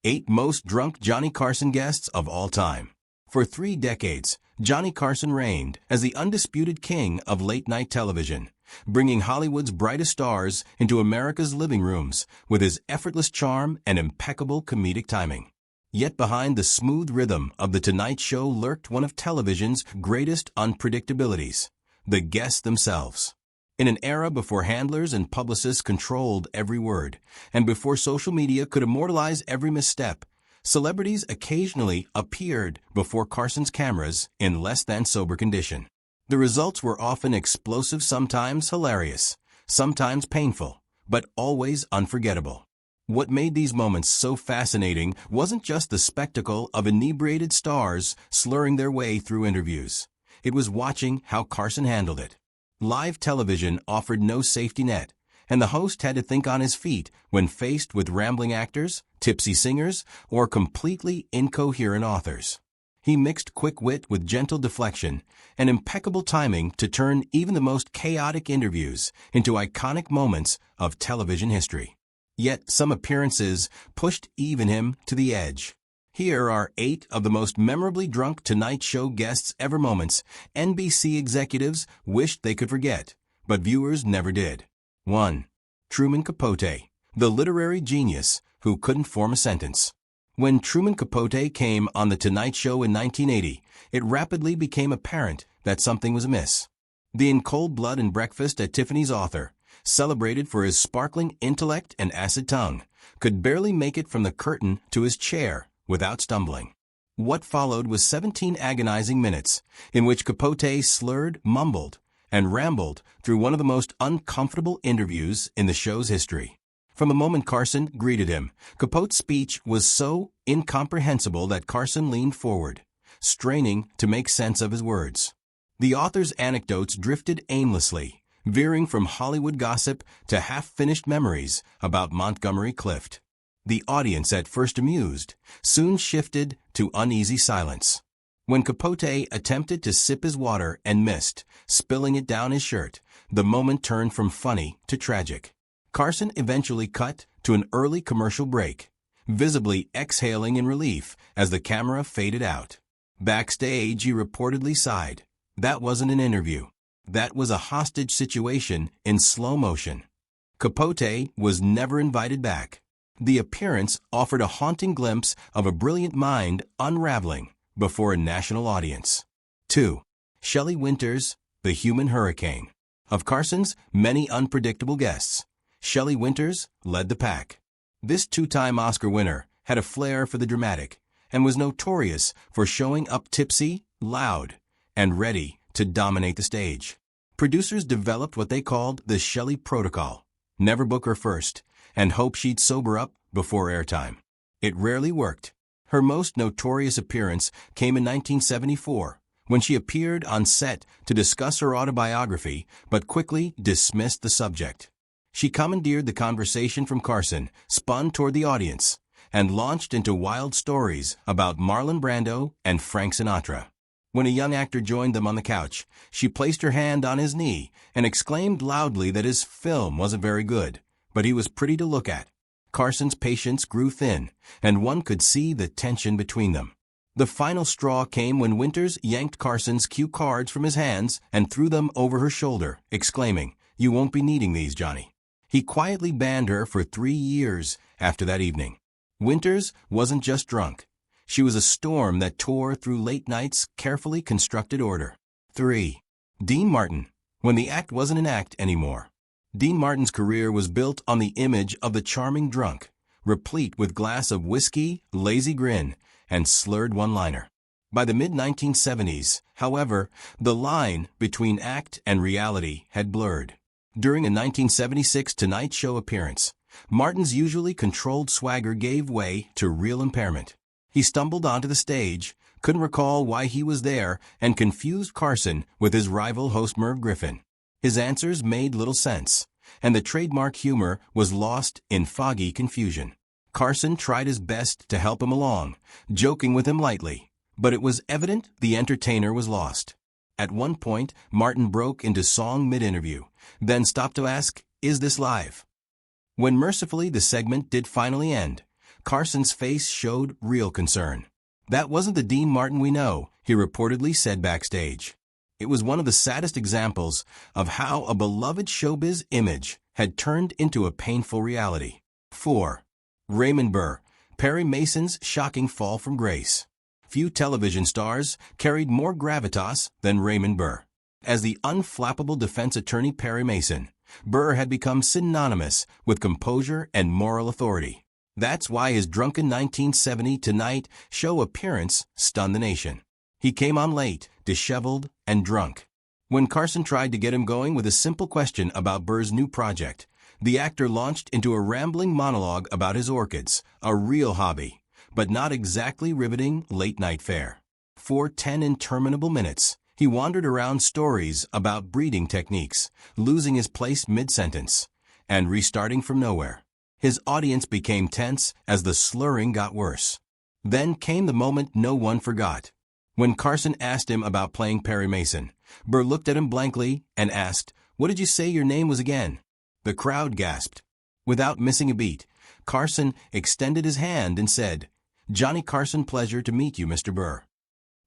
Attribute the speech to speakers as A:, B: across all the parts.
A: 8 most drunk Johnny Carson guests of all time. For 3 decades, Johnny Carson reigned as the undisputed king of late-night television, bringing Hollywood's brightest stars into America's living rooms with his effortless charm and impeccable comedic timing. Yet behind the smooth rhythm of The Tonight Show lurked one of television's greatest unpredictabilities: the guests themselves. In an era before handlers and publicists controlled every word, and before social media could immortalize every misstep, celebrities occasionally appeared before Carson's cameras in less than sober condition. The results were often explosive, sometimes hilarious, sometimes painful, but always unforgettable. What made these moments so fascinating wasn't just the spectacle of inebriated stars slurring their way through interviews. It was watching how Carson handled it. Live television offered no safety net, and the host had to think on his feet when faced with rambling actors, tipsy singers, or completely incoherent authors. He mixed quick wit with gentle deflection and impeccable timing to turn even the most chaotic interviews into iconic moments of television history. Yet some appearances pushed even him to the edge. Here are 8 of the most memorably drunk Tonight Show guests ever, moments NBC executives wished they could forget, but viewers never did. 1. Truman Capote, the literary genius who couldn't form a sentence. When Truman Capote came on The Tonight Show in 1980, it rapidly became apparent that something was amiss. The In Cold Blood and Breakfast at Tiffany's author, celebrated for his sparkling intellect and acid tongue, could barely make it from the curtain to his chair without stumbling. What followed was 17 agonizing minutes in which Capote slurred, mumbled, and rambled through one of the most uncomfortable interviews in the show's history. From the moment Carson greeted him, Capote's speech was so incomprehensible that Carson leaned forward, straining to make sense of his words. The author's anecdotes drifted aimlessly, veering from Hollywood gossip to half-finished memories about Montgomery Clift. The audience, at first amused, soon shifted to uneasy silence. When Capote attempted to sip his water and missed, spilling it down his shirt, the moment turned from funny to tragic. Carson eventually cut to an early commercial break, visibly exhaling in relief as the camera faded out. Backstage, he reportedly sighed. That wasn't an interview. That was a hostage situation in slow motion. Capote was never invited back. The appearance offered a haunting glimpse of a brilliant mind unraveling before a national audience. 2. Shelley Winters, the human hurricane. Of Carson's many unpredictable guests, Shelley Winters led the pack. This 2-time Oscar winner had a flair for the dramatic and was notorious for showing up tipsy, loud, and ready to dominate the stage. Producers developed what they called the Shelley Protocol: never book her first and hope she'd sober up before airtime. It rarely worked. Her most notorious appearance came in 1974, when she appeared on set to discuss her autobiography but quickly dismissed the subject. She commandeered the conversation from Carson, spun toward the audience, and launched into wild stories about Marlon Brando and Frank Sinatra. When a young actor joined them on the couch, she placed her hand on his knee and exclaimed loudly that his film wasn't very good, but he was pretty to look at. Carson's patience grew thin, and one could see the tension between them. The final straw came when Winters yanked Carson's cue cards from his hands and threw them over her shoulder, exclaiming, "You won't be needing these, Johnny." He quietly banned her for 3 years after that evening. Winters wasn't just drunk. She was a storm that tore through late night's carefully constructed order. 3. Dean Martin, when the act wasn't an act anymore. Dean Martin's career was built on the image of the charming drunk, replete with glass of whiskey, lazy grin, and slurred one-liner. By the mid-1970s, however, the line between act and reality had blurred. During a 1976 Tonight Show appearance, Martin's usually controlled swagger gave way to real impairment. He stumbled onto the stage, couldn't recall why he was there, and confused Carson with his rival host Merv Griffin. His answers made little sense, and the trademark humor was lost in foggy confusion. Carson tried his best to help him along, joking with him lightly, but it was evident the entertainer was lost. At one point, Martin broke into song mid-interview, then stopped to ask, "Is this live?" When mercifully the segment did finally end, Carson's face showed real concern. "That wasn't the Dean Martin we know," he reportedly said backstage. It was one of the saddest examples of how a beloved showbiz image had turned into a painful reality. 4. Raymond Burr, Perry Mason's shocking fall from grace. Few television stars carried more gravitas than Raymond Burr. As the unflappable defense attorney Perry Mason, Burr had become synonymous with composure and moral authority. That's why his drunken 1970 Tonight Show appearance stunned the nation. He came on late, disheveled, and drunk. When Carson tried to get him going with a simple question about Burr's new project, the actor launched into a rambling monologue about his orchids, a real hobby, but not exactly riveting late-night fare. For 10 interminable minutes, he wandered around stories about breeding techniques, losing his place mid-sentence, and restarting from nowhere. His audience became tense as the slurring got worse. Then came the moment no one forgot. When Carson asked him about playing Perry Mason, Burr looked at him blankly and asked, "What did you say your name was again?" The crowd gasped. Without missing a beat, Carson extended his hand and said, "Johnny Carson, pleasure to meet you, Mr. Burr."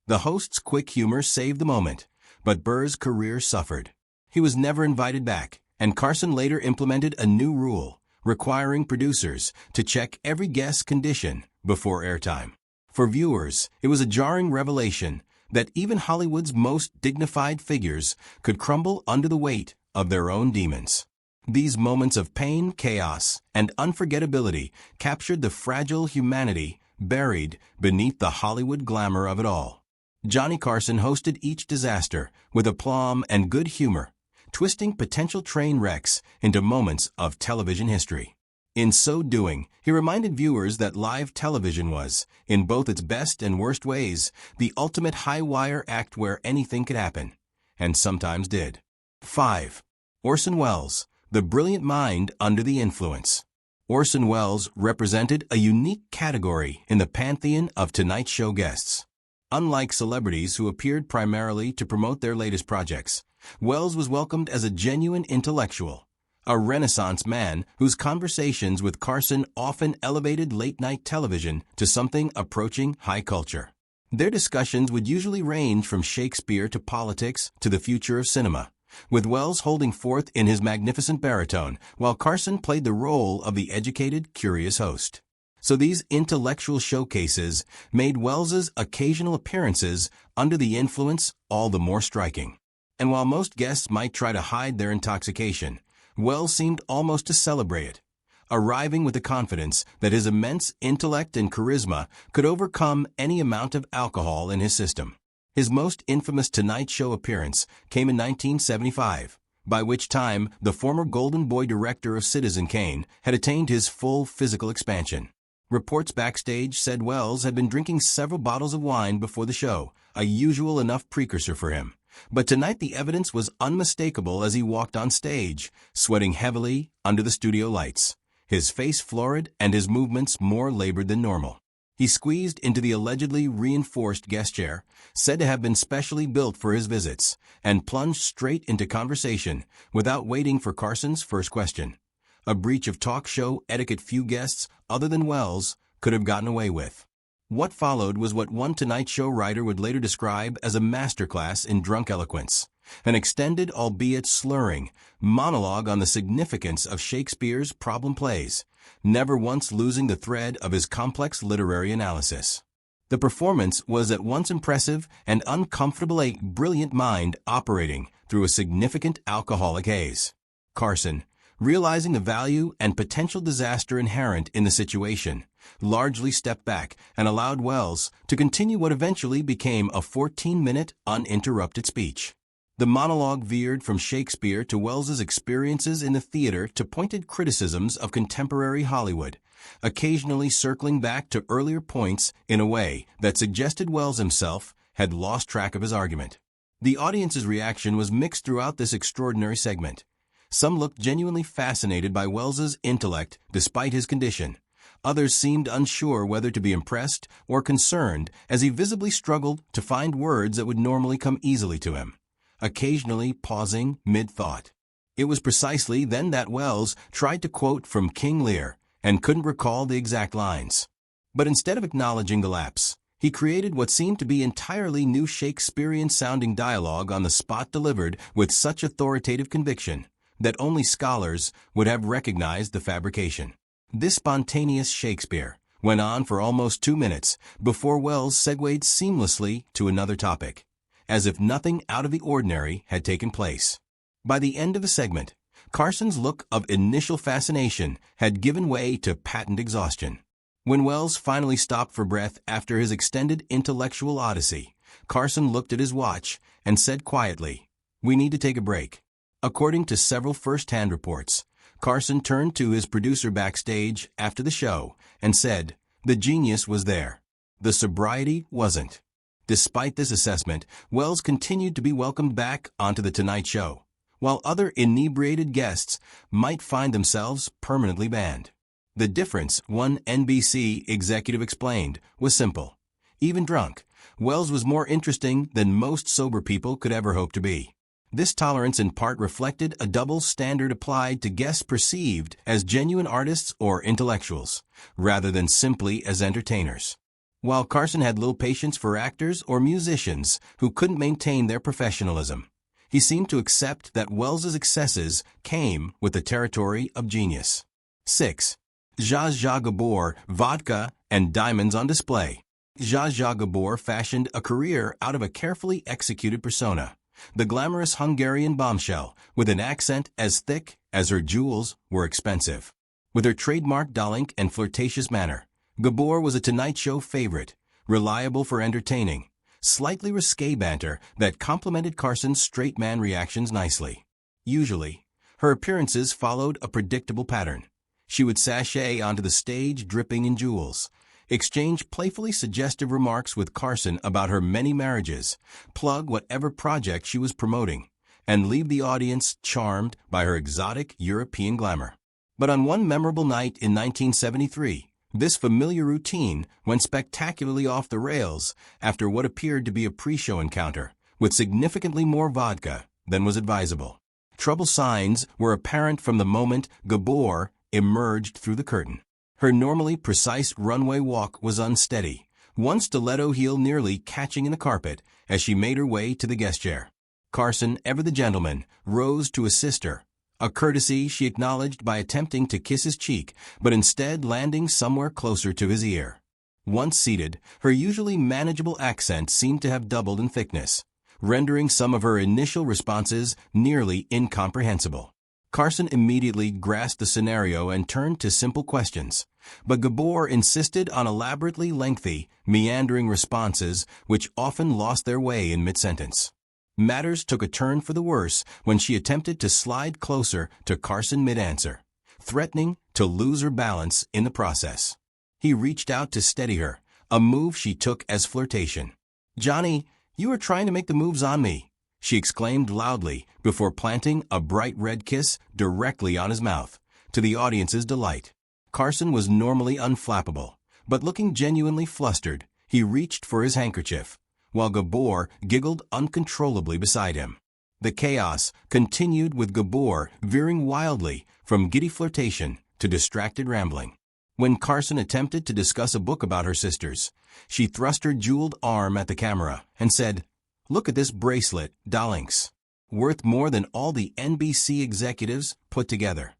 A: The host's quick humor saved the moment, but Burr's career suffered. He was never invited back, and Carson later implemented a new rule, requiring producers to check every guest's condition before airtime. For viewers, it was a jarring revelation that even Hollywood's most dignified figures could crumble under the weight of their own demons. These moments of pain, chaos, and unforgettability captured the fragile humanity buried beneath the Hollywood glamour of it all. Johnny Carson hosted each disaster with aplomb and good humor, twisting potential train wrecks into moments of television history. In so doing, he reminded viewers that live television was, in both its best and worst ways, the ultimate high-wire act where anything could happen, and sometimes did. 5. Orson Welles, the brilliant mind under the influence. Orson Welles represented a unique category in the pantheon of Tonight Show guests. Unlike celebrities who appeared primarily to promote their latest projects, Welles was welcomed as a genuine intellectual, a Renaissance man whose conversations with Carson often elevated late-night television to something approaching high culture. Their discussions would usually range from Shakespeare to politics to the future of cinema, with Welles holding forth in his magnificent baritone, while Carson played the role of the educated, curious host. So these intellectual showcases made Welles's occasional appearances under the influence all the more striking. And while most guests might try to hide their intoxication, Welles seemed almost to celebrate it, arriving with the confidence that his immense intellect and charisma could overcome any amount of alcohol in his system. His most infamous Tonight Show appearance came in 1975, by which time the former Golden Boy director of Citizen Kane had attained his full physical expansion. Reports backstage said Welles had been drinking several bottles of wine before the show, a usual enough precursor for him. But tonight the evidence was unmistakable as he walked on stage, sweating heavily under the studio lights, his face florid and his movements more labored than normal. He squeezed into the allegedly reinforced guest chair, said to have been specially built for his visits, and plunged straight into conversation without waiting for Carson's first question. A breach of talk show etiquette few guests, other than Welles, could have gotten away with. What followed was what one Tonight Show writer would later describe as a masterclass in drunk eloquence, an extended, albeit slurring, monologue on the significance of Shakespeare's problem plays, never once losing the thread of his complex literary analysis. The performance was at once impressive and uncomfortable, a brilliant mind operating through a significant alcoholic haze. Carson, realizing the value and potential disaster inherent in the situation, largely stepped back and allowed Welles to continue what eventually became a 14-minute uninterrupted speech. The monologue veered from Shakespeare to Welles's experiences in the theater to pointed criticisms of contemporary Hollywood, occasionally circling back to earlier points in a way that suggested Welles himself had lost track of his argument. The audience's reaction was mixed throughout this extraordinary segment. Some looked genuinely fascinated by Welles's intellect despite his condition. Others seemed unsure whether to be impressed or concerned as he visibly struggled to find words that would normally come easily to him, occasionally pausing mid-thought. It was precisely then that Welles tried to quote from King Lear and couldn't recall the exact lines. But instead of acknowledging the lapse, he created what seemed to be entirely new Shakespearean-sounding dialogue on the spot, delivered with such authoritative conviction that only scholars would have recognized the fabrication. This spontaneous Shakespeare went on for almost 2 minutes before Welles segued seamlessly to another topic, as if nothing out of the ordinary had taken place. By the end of the segment, Carson's look of initial fascination had given way to patent exhaustion. When Welles finally stopped for breath after his extended intellectual odyssey, Carson looked at his watch and said quietly, "We need to take a break." According to several first-hand reports, Carson turned to his producer backstage after the show and said, "The genius was there. The sobriety wasn't." Despite this assessment, Welles continued to be welcomed back onto The Tonight Show, while other inebriated guests might find themselves permanently banned. The difference, one NBC executive explained, was simple. Even drunk, Welles was more interesting than most sober people could ever hope to be. This tolerance in part reflected a double standard applied to guests perceived as genuine artists or intellectuals, rather than simply as entertainers. While Carson had little patience for actors or musicians who couldn't maintain their professionalism, he seemed to accept that Welles's excesses came with the territory of genius. 6. Zsa Zsa Gabor, vodka and diamonds on display. Zsa Zsa Gabor fashioned a career out of a carefully executed persona, the glamorous Hungarian bombshell with an accent as thick as her jewels were expensive. With her trademark dolink and flirtatious manner, Gabor was a Tonight Show favorite, reliable for entertaining, slightly risque banter that complemented Carson's straight man reactions nicely. Usually, her appearances followed a predictable pattern. She would sashay onto the stage dripping in jewels, exchange playfully suggestive remarks with Carson about her many marriages, plug whatever project she was promoting, and leave the audience charmed by her exotic European glamour. But on one memorable night in 1973, this familiar routine went spectacularly off the rails after what appeared to be a pre-show encounter with significantly more vodka than was advisable. Trouble signs were apparent from the moment Gabor emerged through the curtain. Her normally precise runway walk was unsteady, one stiletto heel nearly catching in the carpet as she made her way to the guest chair. Carson, ever the gentleman, rose to assist her, a courtesy she acknowledged by attempting to kiss his cheek, but instead landing somewhere closer to his ear. Once seated, her usually manageable accent seemed to have doubled in thickness, rendering some of her initial responses nearly incomprehensible. Carson immediately grasped the scenario and turned to simple questions, but Gabor insisted on elaborately lengthy, meandering responses which often lost their way in mid-sentence. Matters took a turn for the worse when she attempted to slide closer to Carson mid-answer, threatening to lose her balance in the process. He reached out to steady her, a move she took as flirtation. "Johnny, you are trying to make the moves on me," she exclaimed loudly before planting a bright red kiss directly on his mouth, to the audience's delight. Carson was normally unflappable, but looking genuinely flustered, he reached for his handkerchief, while Gabor giggled uncontrollably beside him. The chaos continued with Gabor veering wildly from giddy flirtation to distracted rambling. When Carson attempted to discuss a book about her sisters, she thrust her jeweled arm at the camera and said, "Look at this bracelet, Dolinks, worth more than all the NBC executives put together."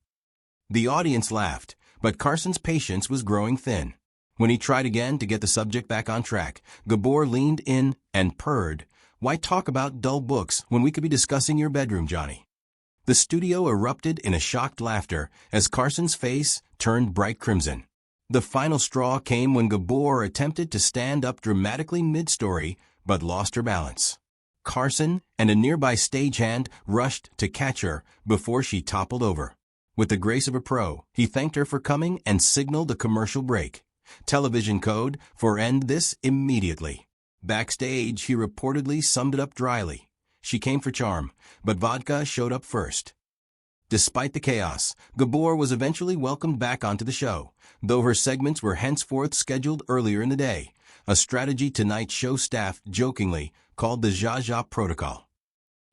A: The audience laughed, but Carson's patience was growing thin. When he tried again to get the subject back on track, Gabor leaned in and purred, "Why talk about dull books when we could be discussing your bedroom, Johnny?" The studio erupted in a shocked laughter as Carson's face turned bright crimson. The final straw came when Gabor attempted to stand up dramatically mid-story, but lost her balance. Carson and a nearby stagehand rushed to catch her before she toppled over. With the grace of a pro, he thanked her for coming and signaled a commercial break. Television code for "end this immediately." Backstage, he reportedly summed it up dryly. She came for charm, but vodka showed up first. Despite the chaos, Gabor was eventually welcomed back onto the show, though her segments were henceforth scheduled earlier in the day, a strategy Tonight Show staff jokingly called the Zsa Zsa Protocol.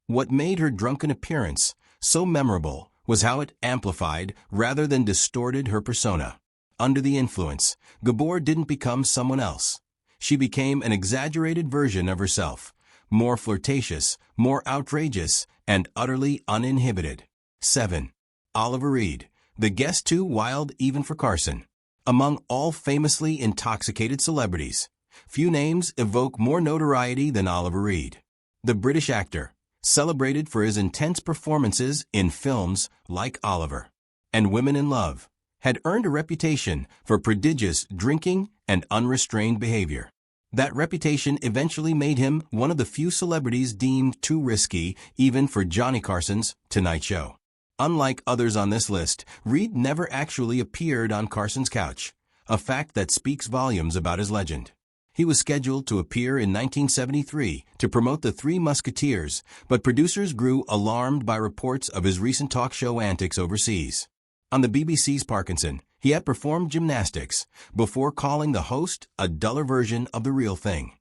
A: What made her drunken appearance so memorable was how it amplified rather than distorted her persona. Under the influence, Gabor didn't become someone else. She became an exaggerated version of herself, more flirtatious, more outrageous, and utterly uninhibited. 7. Oliver Reed, the guest too wild even for Carson. Among all famously intoxicated celebrities, few names evoke more notoriety than Oliver Reed. The British actor, celebrated for his intense performances in films like Oliver and Women in Love, had earned a reputation for prodigious drinking and unrestrained behavior. That reputation eventually made him one of the few celebrities deemed too risky even for Johnny Carson's Tonight Show. Unlike others on this list, Reed never actually appeared on Carson's couch, a fact that speaks volumes about his legend. He was scheduled to appear in 1973 to promote The Three Musketeers, but producers grew alarmed by reports of his recent talk show antics overseas. On the BBC's Parkinson, he had performed gymnastics before calling the host a duller version of the real thing.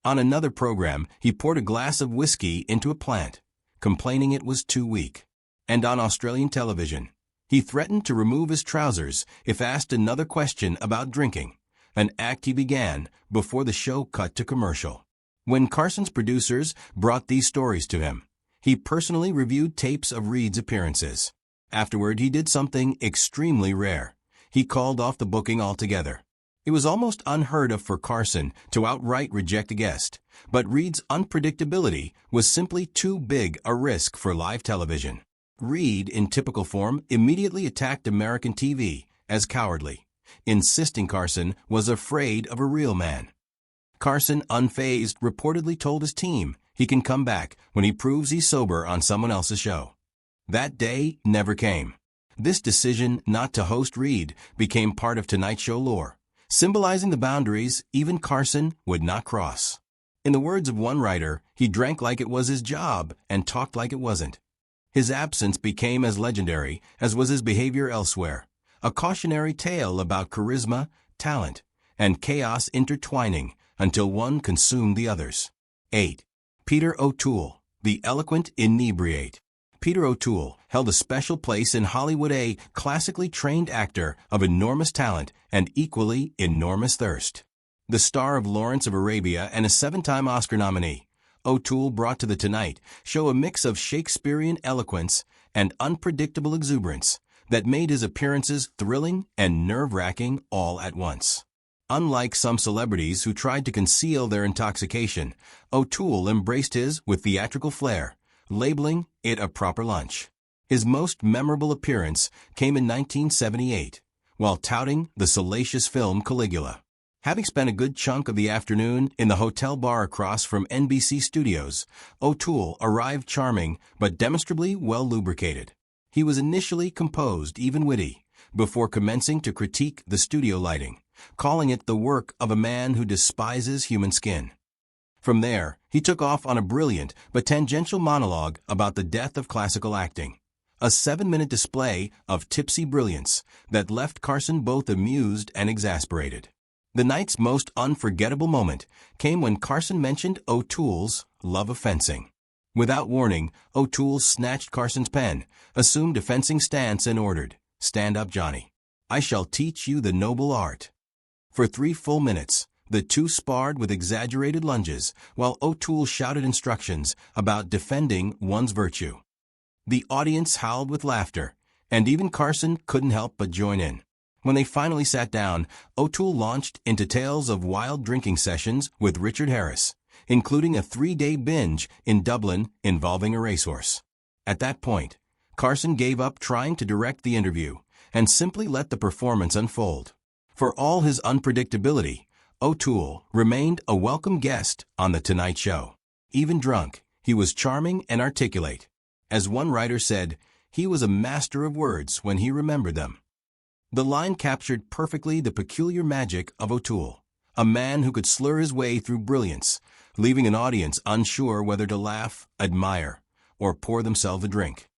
A: On another program, he poured a glass of whiskey into a plant, complaining it was too weak. And on Australian television, he threatened to remove his trousers if asked another question about drinking, an act he began before the show cut to commercial. When Carson's producers brought these stories to him, he personally reviewed tapes of Reed's appearances. Afterward, he did something extremely rare. He called off the booking altogether. It was almost unheard of for Carson to outright reject a guest, but Reed's unpredictability was simply too big a risk for live television. Reed, in typical form, immediately attacked American TV as cowardly, insisting Carson was afraid of a real man. Carson, unfazed, reportedly told his team he can come back when he proves he's sober on someone else's show. That day never came. This decision not to host Reed became part of Tonight Show lore, symbolizing the boundaries even Carson would not cross. In the words of one writer, he drank like it was his job and talked like it wasn't. His absence became as legendary as was his behavior elsewhere, a cautionary tale about charisma, talent, and chaos intertwining until one consumed the others. 8. Peter O'Toole, the eloquent inebriate. Peter O'Toole held a special place in Hollywood, a classically trained actor of enormous talent and equally enormous thirst. The star of Lawrence of Arabia and a 7-time Oscar nominee, O'Toole brought to The Tonight Show a mix of Shakespearean eloquence and unpredictable exuberance that made his appearances thrilling and nerve-wracking all at once. Unlike some celebrities who tried to conceal their intoxication, O'Toole embraced his with theatrical flair, labeling it a proper lunch. His most memorable appearance came in 1978, while touting the salacious film Caligula. Having spent a good chunk of the afternoon in the hotel bar across from NBC Studios, O'Toole arrived charming but demonstrably well lubricated. He was initially composed, even witty, before commencing to critique the studio lighting, calling it the work of a man who despises human skin. From there, he took off on a brilliant but tangential monologue about the death of classical acting, a 7-minute display of tipsy brilliance that left Carson both amused and exasperated. The night's most unforgettable moment came when Carson mentioned O'Toole's love of fencing. Without warning, O'Toole snatched Carson's pen, assumed a fencing stance, and ordered, "Stand up, Johnny. I shall teach you the noble art." For 3 full minutes, the two sparred with exaggerated lunges, while O'Toole shouted instructions about defending one's virtue. The audience howled with laughter, and even Carson couldn't help but join in. When they finally sat down, O'Toole launched into tales of wild drinking sessions with Richard Harris, including a 3-day binge in Dublin involving a racehorse. At that point, Carson gave up trying to direct the interview and simply let the performance unfold. For all his unpredictability, O'Toole remained a welcome guest on The Tonight Show. Even drunk, he was charming and articulate. As one writer said, he was a master of words when he remembered them. The line captured perfectly the peculiar magic of O'Toole, a man who could slur his way through brilliance, leaving an audience unsure whether to laugh, admire, or pour themselves a drink.